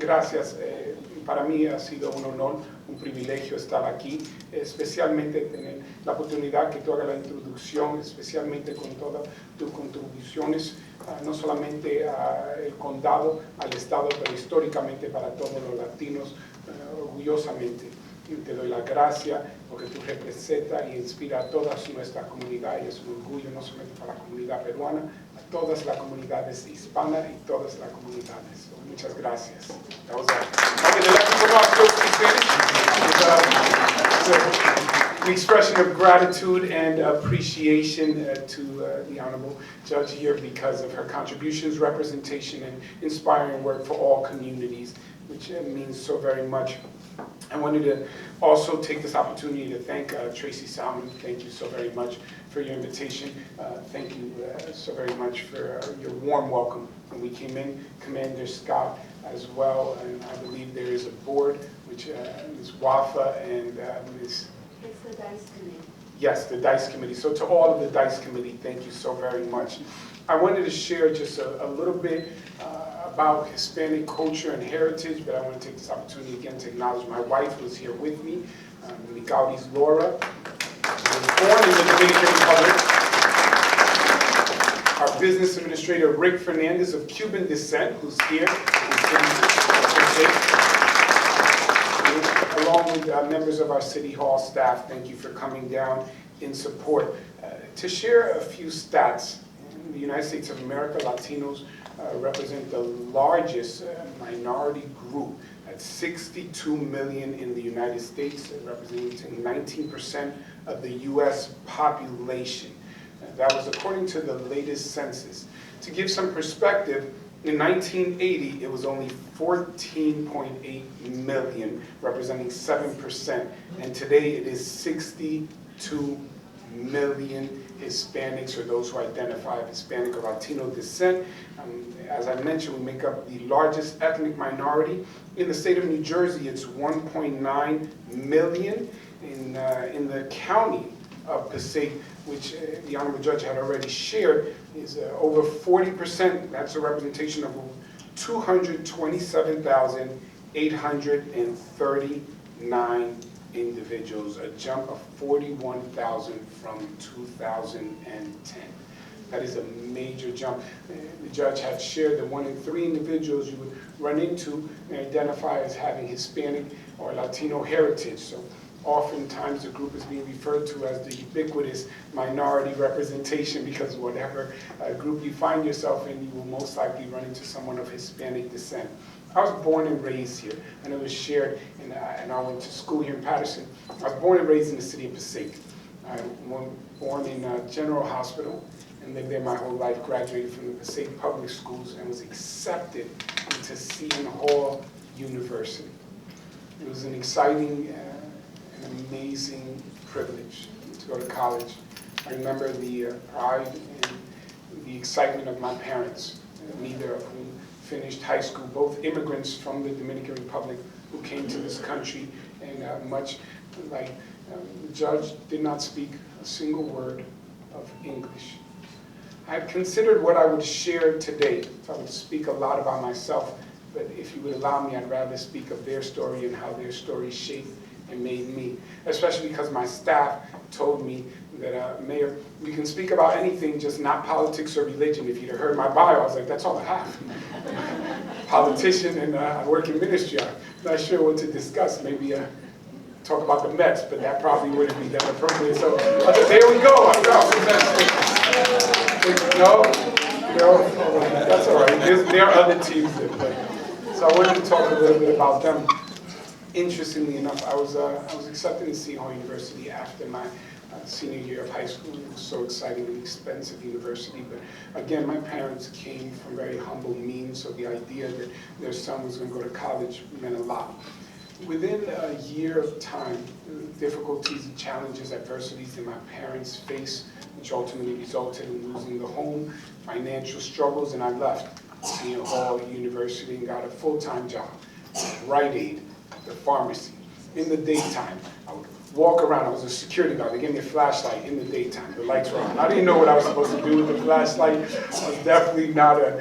gracias. Para mí ha sido un honor, un privilegio estar aquí, especialmente tener la oportunidad que tú hagas la introducción, especialmente con todas tus contribuciones, no solamente al condado, al estado, pero históricamente para todos los latinos, orgullosamente. Te doy la gracia porque tú representas y inspiras a toda nuestra comunidad y es un orgullo no solamente para la comunidad peruana, a todas las comunidades hispanas y todas las comunidades. So, muchas gracias. That was an expression of gratitude and appreciation to the Honorable Judge here because of her contributions, representation, and inspiring work for all communities, which means so very much. I wanted to also take this opportunity to thank Tracy Salmon. Thank you so very much for your invitation. Thank you so very much for your warm welcome when we came in. Commander Scott as well, and I believe there is a board, which Ms. Wafa and Ms. It's the DICE committee. Yes, the DICE committee. So to all of the DICE committee, thank you so very much. I wanted to share just a little bit about Hispanic culture and heritage, but I want to take this opportunity again to acknowledge my wife who is here with me, Migaudi's Lora. She was born in the Dominican Republic. Our business administrator, Rick Fernandez, of Cuban descent, who's here, along with members of our City Hall staff. Thank you for coming down in support. To share a few stats, in the United States of America, Latinos represent the largest minority group at 62 million in the United States, representing 19% of the U.S. population. That was according to the latest census. To give some perspective, in 1980, it was only 14.8 million, representing 7%, and today it is 62 million Hispanics, or those who identify as Hispanic or Latino descent. As I mentioned, we make up the largest ethnic minority. In the state of New Jersey, it's 1.9 million. In the county of Passaic, which the Honorable Judge had already shared, is over 40%. That's a representation of 227,839 individuals, a jump of 41,000 from 2010. That is a major jump. The judge had shared that 1 in 3 individuals you would run into may identify as having Hispanic or Latino heritage. So oftentimes the group is being referred to as the ubiquitous minority representation, because whatever group you find yourself in, you will most likely run into someone of Hispanic descent. I was born and raised here, and it was shared, and I went to school here in Patterson. I was born and raised in the city of Passaic. I was born in General Hospital and lived there my whole life, graduated from the Passaic Public Schools, and was accepted into Seton Hall University. It was an exciting and amazing privilege to go to college. I remember the pride and the excitement of my parents, neither of whom finished high school, both immigrants from the Dominican Republic who came to this country, and much like the judge did not speak a single word of English. I had considered what I would share today. So I would speak a lot about myself, but if you would allow me, I'd rather speak of their story and how their story shaped and made me, especially because my staff told me that, Mayor, we can speak about anything, just not politics or religion. If you'd have heard my bio, I was like, that's all I have. Politician, and I work in ministry. I'm not sure what to discuss. Maybe talk about the Mets, but that probably wouldn't be that appropriate. So there we go. No, that's all right. There are other teams that play. So I wanted to talk a little bit about them. Interestingly enough, I was accepted to Seton Hall University after my senior year of high school. It was so exciting and expensive university, but again, my parents came from very humble means, so the idea that their son was going to go to college meant a lot. Within a year of time, difficulties, challenges, adversities that my parents faced, which ultimately resulted in losing the home, financial struggles, and I left Seton Hall University and got a full-time job, Rite Aid, the pharmacy. In the daytime, I would walk around. I was a security guard. They gave me a flashlight in the daytime. The lights were on. I didn't know what I was supposed to do with the flashlight. I was definitely not a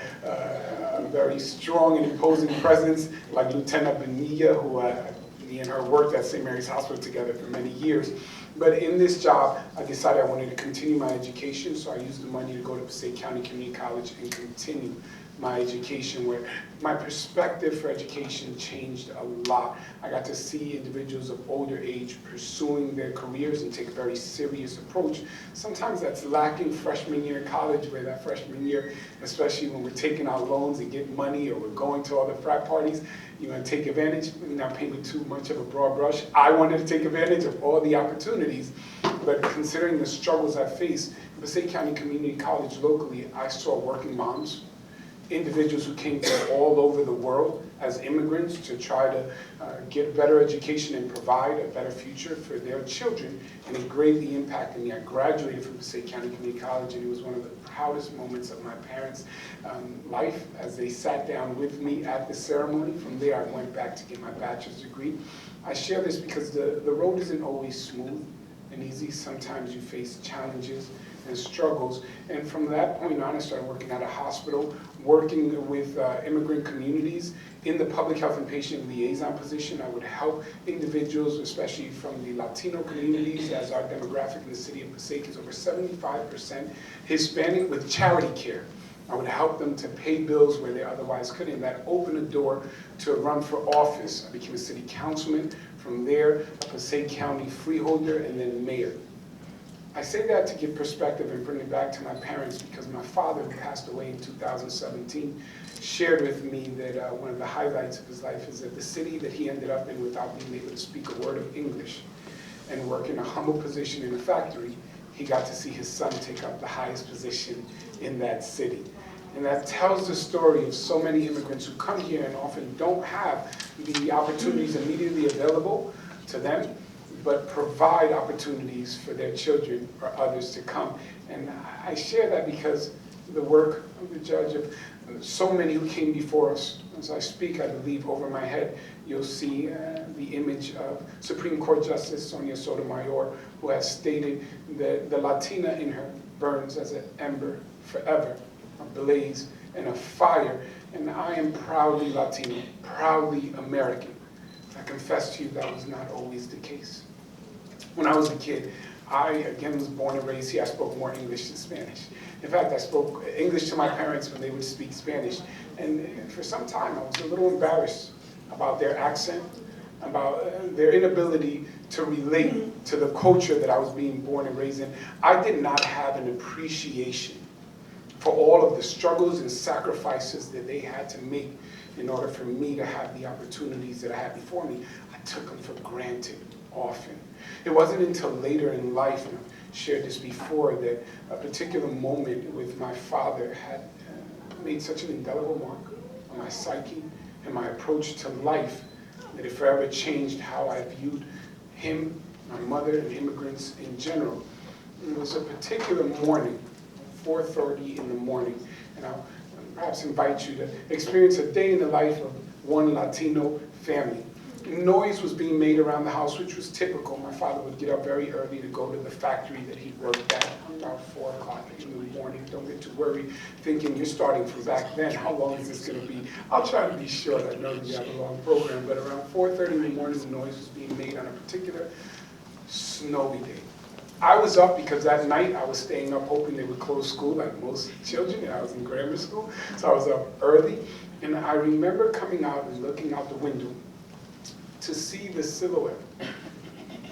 very strong and imposing presence, like Lieutenant Benilla, who me and her worked at St. Mary's Hospital together for many years. But in this job, I decided I wanted to continue my education, so I used the money to go to Passaic County Community College and continue my education, where my perspective for education changed a lot. I got to see individuals of older age pursuing their careers and take a very serious approach. Sometimes that's lacking freshman year in college, where that freshman year, especially when we're taking out loans and getting money, or we're going to all the frat parties, you want to take advantage, not painting too much of a broad brush. I wanted to take advantage of all the opportunities, but considering the struggles I faced, Passaic County Community College locally, I saw working moms, individuals who came from all over the world as immigrants to try to get better education and provide a better future for their children, and it greatly impacted me. I graduated from Passaic County Community College, and it was one of the proudest moments of my parents' life as they sat down with me at the ceremony. From there, I went back to get my bachelor's degree. I share this because the road isn't always smooth and easy. Sometimes you face challenges and struggles. And from that point on, I started working at a hospital, working with immigrant communities in the public health and patient liaison position. I would help individuals, especially from the Latino communities, as our demographic in the city of Passaic is over 75% Hispanic, with charity care. I would help them to pay bills where they otherwise couldn't. That opened a door to run for office. I became a city councilman. From there, a Passaic County freeholder, and then mayor. I say that to give perspective and bring it back to my parents, because my father, who passed away in 2017, shared with me that one of the highlights of his life is that the city that he ended up in without being able to speak a word of English and work in a humble position in a factory, he got to see his son take up the highest position in that city. And that tells the story of so many immigrants who come here and often don't have the opportunities immediately available to them, but provide opportunities for their children or others to come. And I share that because the work of the judge, of so many who came before us. As I speak, I believe over my head, you'll see the image of Supreme Court Justice Sonia Sotomayor, who has stated that the Latina in her burns as an ember forever, a blaze and a fire. And I am proudly Latino, proudly American. I confess to you that was not always the case. When I was a kid, I, again, was born and raised here. I spoke more English than Spanish. In fact, I spoke English to my parents when they would speak Spanish. And for some time, I was a little embarrassed about their accent, about their inability to relate to the culture that I was being born and raised in. I did not have an appreciation for all of the struggles and sacrifices that they had to make in order for me to have the opportunities that I had before me. I took them for granted often. It wasn't until later in life, and I've shared this before, that a particular moment with my father had made such an indelible mark on my psyche and my approach to life that it forever changed how I viewed him, my mother, and immigrants in general. It was a particular morning, 4:30 in the morning, and I'll perhaps invite you to experience a day in the life of one Latino family. Noise was being made around the house, which was typical. My father would get up very early to go to the factory that he worked at about 4 o'clock in the morning. Don't get too worried, thinking you're starting from back then. How long is this going to be? I'll try to be short. I know you have a long program, but around 4:30 in the morning, the noise was being made on a particular snowy day. I was up because that night I was staying up hoping they would close school like most children, and I was in grammar school, so I was up early. And I remember coming out and looking out the window to see the silhouette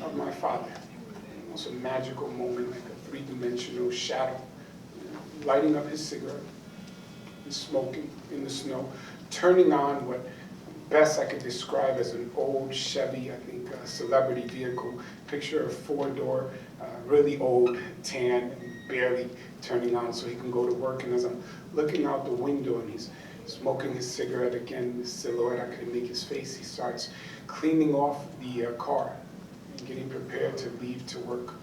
of my father. It was a magical moment, like a three-dimensional shadow, lighting up his cigarette and smoking in the snow, turning on what best I could describe as an old Chevy, I think a celebrity vehicle, picture a 4-door, really old, tan, and barely turning on so he can go to work. And as I'm looking out the window and he's smoking his cigarette again, the silhouette, I couldn't make his face, he starts cleaning off the car and getting prepared to leave to work.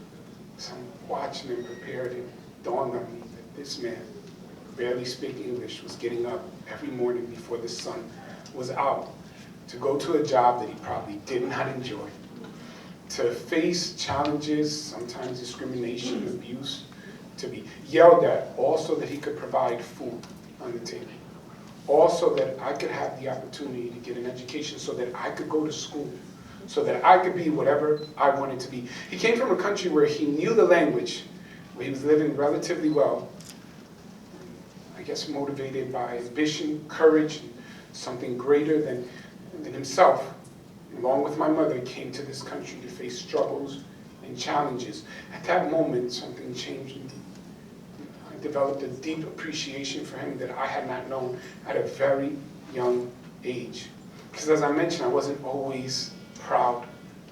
So I'm watching him prepared, and it dawned on me that this man, barely speaking English, was getting up every morning before the sun was out to go to a job that he probably did not enjoy, to face challenges, sometimes discrimination, abuse, to be yelled at, also that he could provide food on the table. also that I could have the opportunity to get an education so that I could go to school, so that I could be whatever I wanted to be. He came from a country where he knew the language, where he was living relatively well, I guess motivated by ambition, courage, something greater than himself. Along with my mother, came to this country to face struggles and challenges. At that moment, something changed in me. I developed a deep appreciation for him that I had not known at a very young age. Because as I mentioned, I wasn't always proud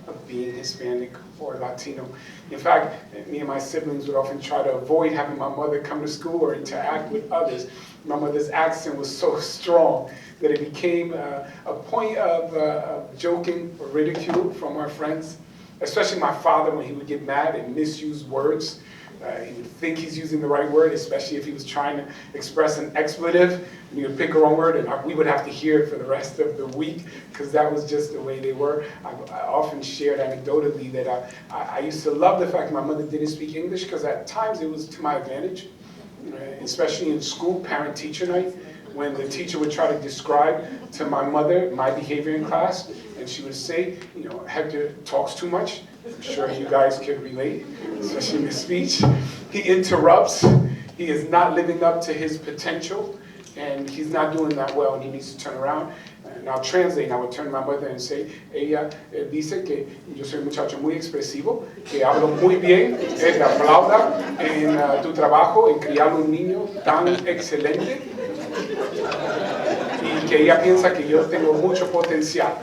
of being Hispanic or Latino. In fact, me and my siblings would often try to avoid having my mother come to school or interact with others. My mother's accent was so strong that it became a point of joking or ridicule from our friends, especially my father when he would get mad and misuse words. He would think he's using the right word, especially if he was trying to express an expletive, and he would pick a wrong word, and we would have to hear it for the rest of the week, because that was just the way they were. I often shared anecdotally that I used to love the fact my mother didn't speak English, because at times it was to my advantage, especially in school, parent-teacher night, when the teacher would try to describe to my mother my behavior in class, and she would say, Hector talks too much. I'm sure you guys can relate, especially in his speech. He interrupts. He is not living up to his potential, and he's not doing that well, and he needs to turn around. And I'll translate, and I would turn to my mother and say, ella dice que yo soy un muchacho muy expresivo, que hablo muy bien, te aplauda en tu trabajo, en criar un niño tan excelente, y que ella piensa que yo tengo mucho potencial.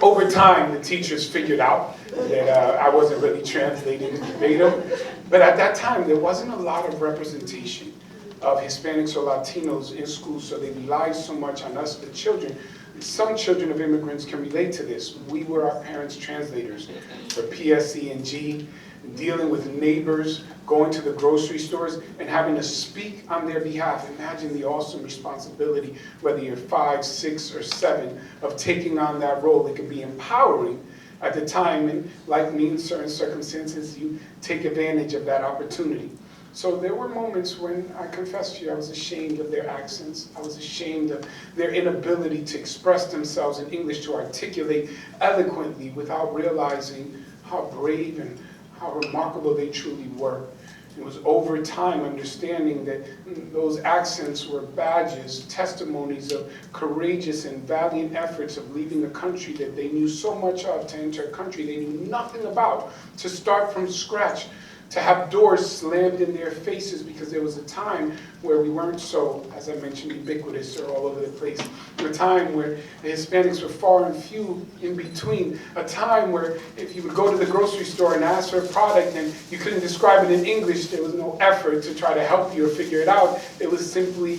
Over time, the teachers figured out that I wasn't really translating verbatim, but at that time, there wasn't a lot of representation of Hispanics or Latinos in schools, so they relied so much on us, the children. Some children of immigrants can relate to this. We were our parents' translators for PSE and G, dealing with neighbors, going to the grocery stores, and having to speak on their behalf. Imagine the awesome responsibility, whether you're 5, 6, or 7, of taking on that role. It can be empowering at the time, and like me, in certain circumstances, you take advantage of that opportunity. So there were moments when, I confess to you, I was ashamed of their accents. I was ashamed of their inability to express themselves in English, to articulate eloquently without realizing how brave and how remarkable they truly were. It was over time understanding that those accents were badges, testimonies of courageous and valiant efforts of leaving a country that they knew so much of to enter a country they knew nothing about, to start from scratch, to have doors slammed in their faces because there was a time where we weren't so, as I mentioned, ubiquitous or all over the place. A time where the Hispanics were far and few in between. A time where if you would go to the grocery store and ask for a product and you couldn't describe it in English, there was no effort to try to help you or figure it out. It was simply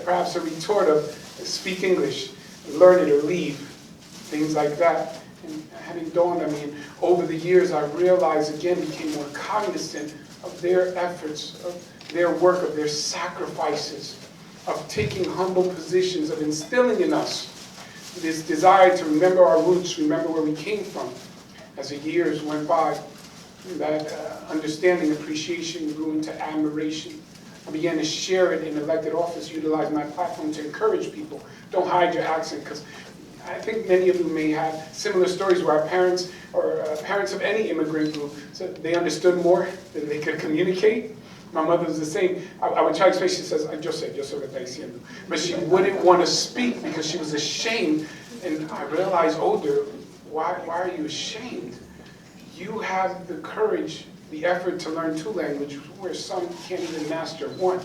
perhaps a retort of speak English, learn it or leave, things like that. And having dawned on me, over the years I realized again, became more cognizant of their efforts, of their work, of their sacrifices, of taking humble positions, of instilling in us this desire to remember our roots, remember where we came from. As the years went by, that understanding, appreciation grew into admiration. I began to share it in elected office, utilize my platform to encourage people. Don't hide your accent, because I think many of you may have similar stories where our parents or parents of any immigrant group, so they understood more than they could communicate. My mother was the same. I would try to explain, she says, yo sé lo que está diciendo. But she wouldn't want to speak because she was ashamed. And I realized older, why are you ashamed? You have the courage, the effort to learn 2 languages where some can't even master 1.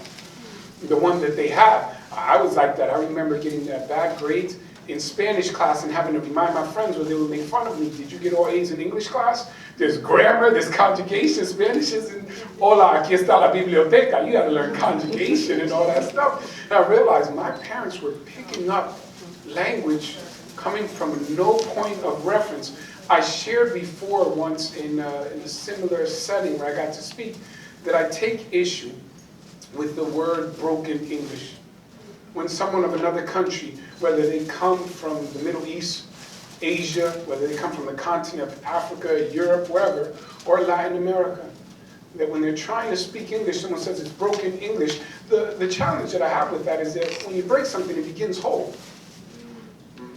The one that they have. I was like that. I remember getting bad grades in Spanish class and having to remind my friends when they would make fun of me, did you get all A's in English class? There's grammar, there's conjugation, Spanish isn't, hola, aquí está la biblioteca. You gotta learn conjugation and all that stuff. And I realized my parents were picking up language coming from no point of reference. I shared before once in a similar setting where I got to speak that I take issue with the word broken English. When someone of another country, whether they come from the Middle East, Asia, whether they come from the continent of Africa, Europe, wherever, or Latin America, that when they're trying to speak English, someone says it's broken English. The challenge that I have with that is that when you break something, it begins whole.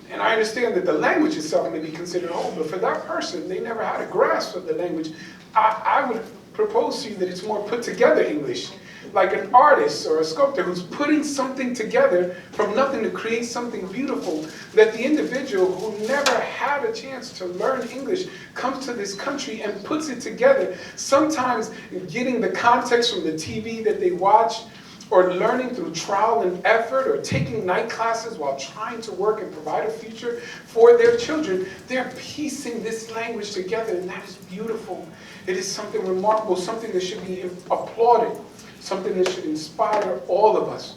And I understand that the language itself may be considered whole, but for that person, they never had a grasp of the language. I would propose to you that it's more put together English. Like an artist or a sculptor who's putting something together from nothing to create something beautiful, that the individual who never had a chance to learn English comes to this country and puts it together, sometimes getting the context from the TV that they watch, or learning through trial and effort, or taking night classes while trying to work and provide a future for their children. They're piecing this language together, and that is beautiful. It is something remarkable, something that should be applauded, something that should inspire all of us.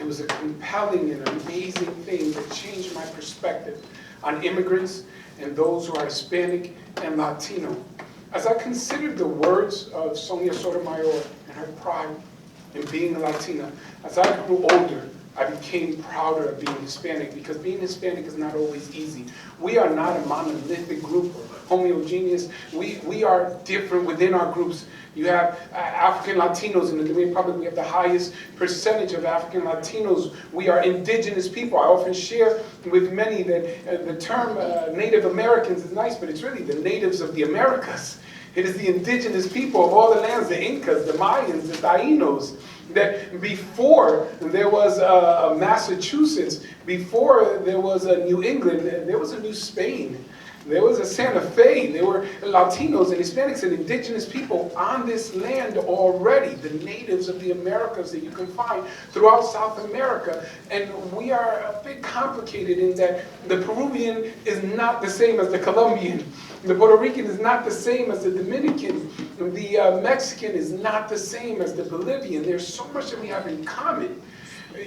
It was a compelling and amazing thing that changed my perspective on immigrants and those who are Hispanic and Latino. As I considered the words of Sonia Sotomayor and her pride in being a Latina, as I grew older, I became prouder of being Hispanic, because being Hispanic is not always easy. We are not a monolithic group or homogeneous. We are different within our groups. You have African Latinos in the Dominican Republic. We have the highest percentage of African Latinos. We are indigenous people. I often share with many that the term Native Americans is nice, but it's really the natives of the Americas. It is the indigenous people of all the lands, the Incas, the Mayans, the Tainos, that before there was Massachusetts, before there was a New England, there was a New Spain. There was a Santa Fe. There were Latinos and Hispanics and indigenous people on this land already, the natives of the Americas that you can find throughout South America. And we are a bit complicated in that the Peruvian is not the same as the Colombian. The Puerto Rican is not the same as the Dominican. The Mexican is not the same as the Bolivian. There's so much that we have in common.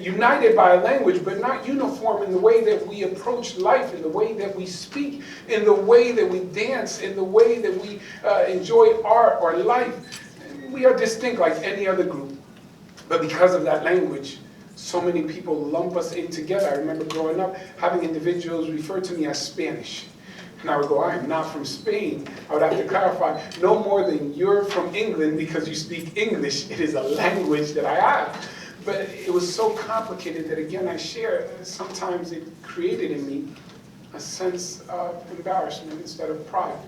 United by a language, but not uniform in the way that we approach life, in the way that we speak, in the way that we dance, in the way that we enjoy art or life. We are distinct like any other group. But because of that language, so many people lump us in together. I remember growing up, having individuals refer to me as Spanish. And I would go, I am not from Spain. I would have to clarify, no more than you're from England because you speak English. It is a language that I have. But it was so complicated that, again, I share, sometimes it created in me a sense of embarrassment instead of pride.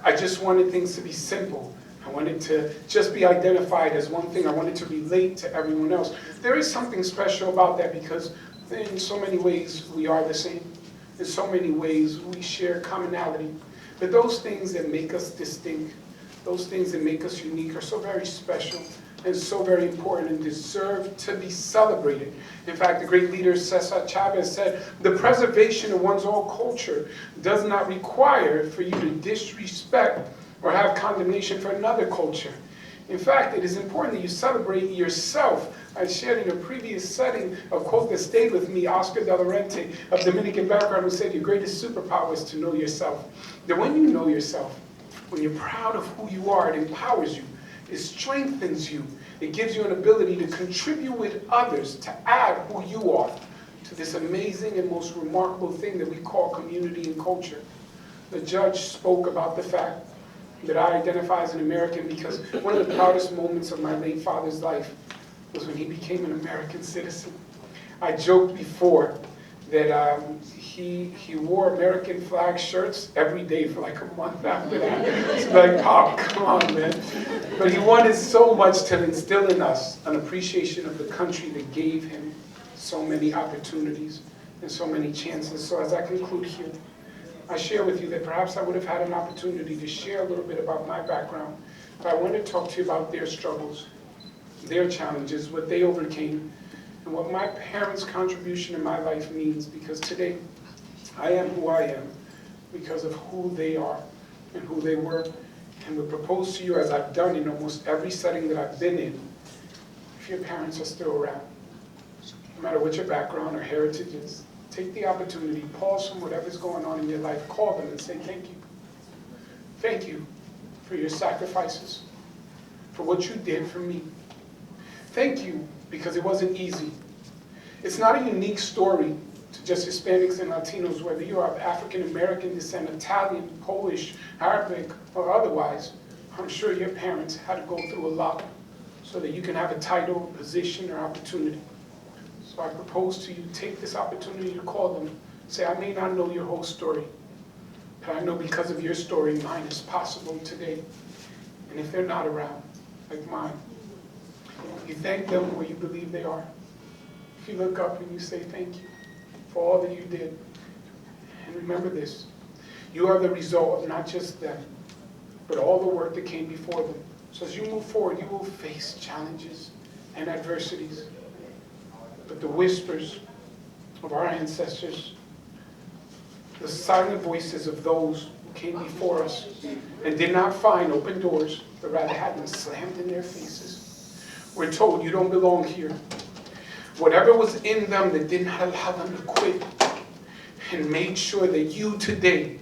I just wanted things to be simple. I wanted to just be identified as one thing. I wanted to relate to everyone else. There is something special about that, because in so many ways we are the same. In so many ways we share commonality. But those things that make us distinct, those things that make us unique, are so very special and so very important and deserve to be celebrated. In fact, the great leader Cesar Chavez said, the preservation of one's own culture does not require for you to disrespect or have condemnation for another culture. In fact, it is important that you celebrate yourself. I shared in a previous setting a quote that stayed with me, Oscar de la Renta, of Dominican background, who said, your greatest superpower is to know yourself. That when you know yourself, when you're proud of who you are, it empowers you. It strengthens you. It gives you an ability to contribute with others, to add who you are to this amazing and most remarkable thing that we call community and culture. The judge spoke about the fact that I identify as an American because one of the proudest moments of my late father's life was when he became an American citizen. I joked before that he wore American flag shirts every day for like a month after that. It's like, Pop, come on, man. But he wanted so much to instill in us an appreciation of the country that gave him so many opportunities and so many chances. So as I conclude here, I share with you that perhaps I would have had an opportunity to share a little bit about my background, but I want to talk to you about their struggles, their challenges, what they overcame, and what my parents' contribution in my life means, because today I am who I am because of who they are and who they were. And would propose to you, as I've done in almost every setting that I've been in, if your parents are still around, no matter what your background or heritage is, take the opportunity, pause from whatever's going on in your life, call them and say thank you. Thank you for your sacrifices, for what you did for me. Thank you, because it wasn't easy. It's not a unique story to just Hispanics and Latinos, whether you are of African American descent, Italian, Polish, Arabic, or otherwise. I'm sure your parents had to go through a lot so that you can have a title, position, or opportunity. So I propose to you, take this opportunity to call them. Say, I may not know your whole story, but I know because of your story, mine is possible today. And if they're not around, like mine, you thank them where you believe they are. If you look up and you say thank you for all that you did. And remember this, you are the result of not just them, but all the work that came before them. So as you move forward, you will face challenges and adversities. But the whispers of our ancestors, the silent voices of those who came before us and did not find open doors, but rather had them slammed in their faces. We're told you don't belong here. Whatever was in them that did not allow them to quit and made sure that you today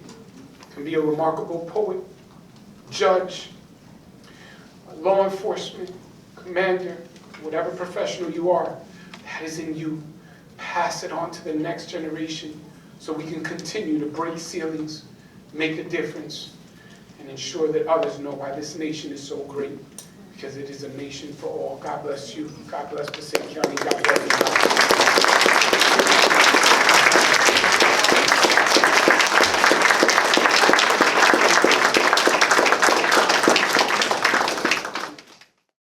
can be a remarkable poet, judge, law enforcement, commander, whatever professional you are, that is in you. Pass it on to the next generation so we can continue to break ceilings, make a difference, and ensure that others know why this nation is so great, because it is a nation for all. God bless you. God bless Passaic County. God bless